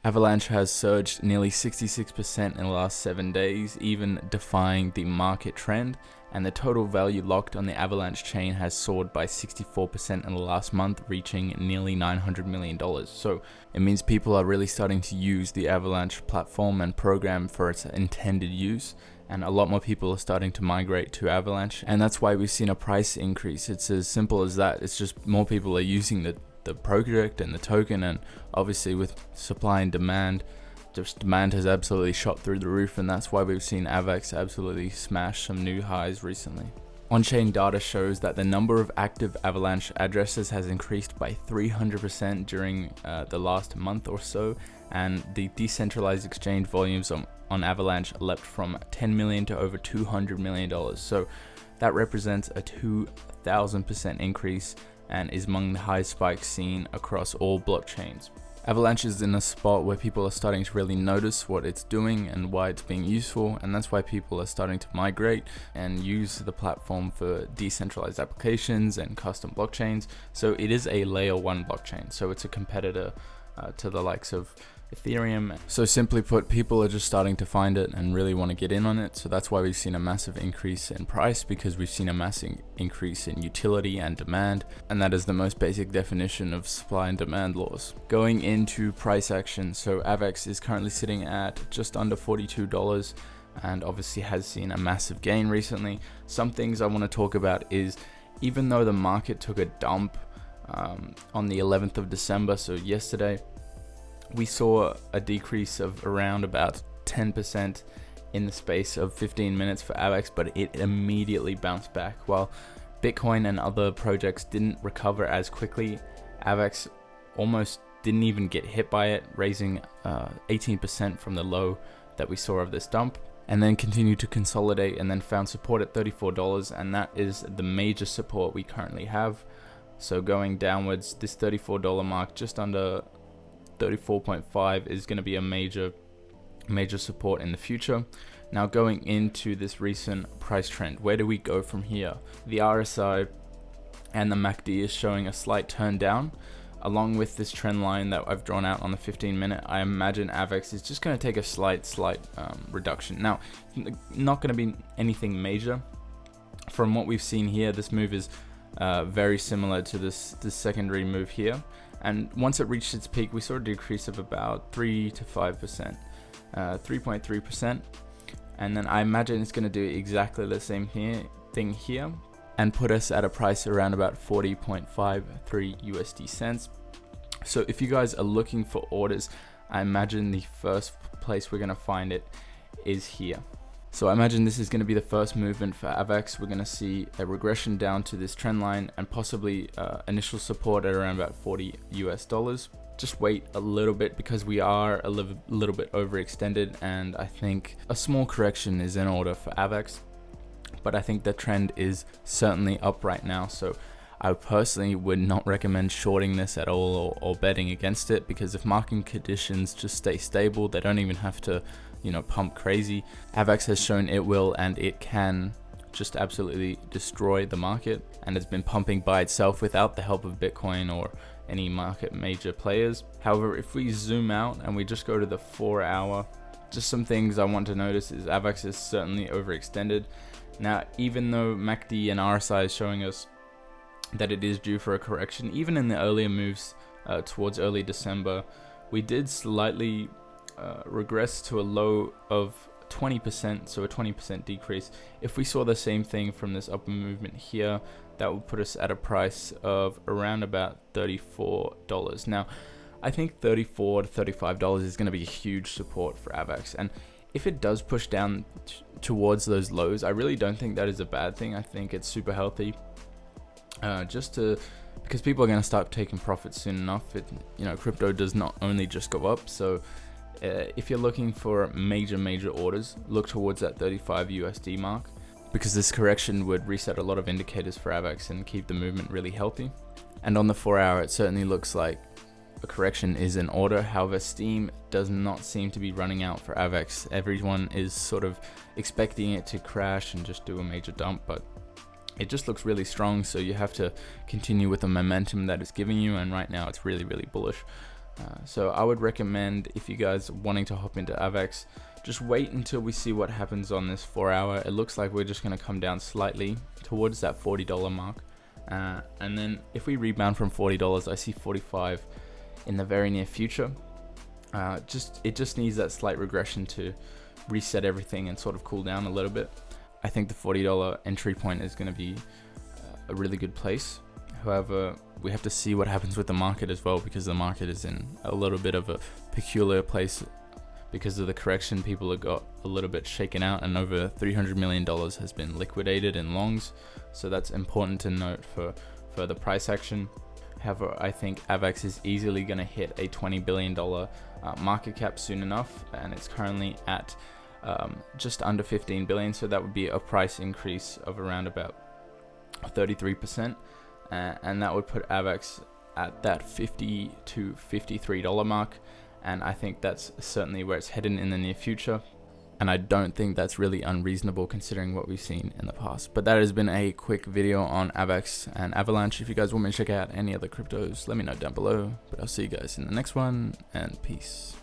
Avalanche has surged nearly 66% in the last 7 days, even defying the market trend, and the total value locked on the Avalanche chain has soared by 64% in the last month, reaching nearly $900 million. So it means people are really starting to use the Avalanche platform and program for its intended use, and a lot more people are starting to migrate to Avalanche, and that's why we've seen a price increase. It's as simple as that. It's just more people are using the project and the token, and obviously with supply and demand, just demand has absolutely shot through the roof, and that's why we've seen AVAX absolutely smash some new highs recently. On-chain data shows that the number of active Avalanche addresses has increased by 300% during the last month or so, and the decentralized exchange volumes on Avalanche leapt from 10 million to over $200 million. So that represents a 2,000% increase and is among the highest spikes seen across all blockchains. Avalanche is in a spot where people are starting to really notice what it's doing and why it's being useful, and that's why people are starting to migrate and use the platform for decentralized applications and custom blockchains. So it is a layer 1 blockchain, so it's a competitor to the likes of Ethereum. So simply put, people are just starting to find it and really want to get in on it. So that's why we've seen a massive increase in price, because we've seen a massive increase in utility and demand, and that is the most basic definition of supply and demand laws. Going into price action, so AVAX is currently sitting at just under $42 and obviously has seen a massive gain recently. Some things I want to talk about is, even though the market took a dump on the 11th of December, so yesterday, we saw a decrease of around about 10% in the space of 15 minutes for AVAX, but it immediately bounced back. While Bitcoin and other projects didn't recover as quickly, AVAX almost didn't even get hit by it, raising 18% from the low that we saw of this dump, and then continued to consolidate and then found support at $34, and that is the major support we currently have. So going downwards, this $34 mark, just under 34.5, is going to be a major support in the future. Now going into this recent price trend, where do we go from here? The RSI and the MACD is showing a slight turn down, along with this trend line that I've drawn out on the 15-minute. I imagine AVAX is just going to take a slight reduction. Now, not going to be anything major. From what we've seen here, this move is very similar to this secondary move here. And once it reached its peak, we saw a decrease of about 3 to 5%, 3.3%. And then I imagine it's going to do exactly the same thing here and put us at a price around about 40.53 USD cents. So if you guys are looking for orders, I imagine the first place we're going to find it is here. So I imagine this is going to be the first movement for AVAX. We're going to see a regression down to this trend line and possibly initial support at around about $40 US. Just wait a little bit, because we are a little bit overextended, and I think a small correction is in order for AVAX. But I think the trend is certainly up right now, so I personally would not recommend shorting this at all or betting against it, because if market conditions just stay stable, they don't even have to pump crazy. AVAX has shown it will, and it can just absolutely destroy the market, and it's been pumping by itself without the help of Bitcoin or any market major players. However, if we zoom out and we just go to the 4-hour, just some things I want to notice is AVAX is certainly overextended. Now, even though MACD and RSI is showing us that it is due for a correction, even in the earlier moves towards early December, we did slightly regress to a low of 20%, so a 20% decrease. If we saw the same thing from this upper movement here, that would put us at a price of around about $34. Now, I think $34 to $35 is going to be a huge support for AVAX, and if it does push down towards those lows, I really don't think that is a bad thing. I think it's super healthy, because people are going to start taking profits soon enough. Crypto does not only just go up, so if you're looking for major orders, look towards that 35 USD mark, because this correction would reset a lot of indicators for AVAX and keep the movement really healthy. And on the 4-hour, it certainly looks like a correction is in order. However, steam does not seem to be running out for AVAX. Everyone is sort of expecting it to crash and just do a major dump, but it just looks really strong, so you have to continue with the momentum that it's giving you, and right now it's really bullish. So I would recommend, if you guys wanting to hop into AVAX, just wait until we see what happens on this 4 hour. It looks like we're just going to come down slightly towards that $40 mark. And then if we rebound from $40, I see 45 in the very near future. It just needs that slight regression to reset everything and sort of cool down a little bit. I think the $40 entry point is going to be a really good place. However, we have to see what happens with the market as well, because the market is in a little bit of a peculiar place because of the correction. People have got a little bit shaken out, and over $300 million has been liquidated in longs. So that's important to note for further price action. However, I think AVAX is easily going to hit a $20 billion market cap soon enough, and it's currently at just under 15 billion. So that would be a price increase of around about 33%. And that would put AVAX at that $50 to $53 mark. And I think that's certainly where it's headed in the near future. And I don't think that's really unreasonable considering what we've seen in the past. But that has been a quick video on AVAX and Avalanche. If you guys want me to check out any other cryptos, let me know down below. But I'll see you guys in the next one, and peace.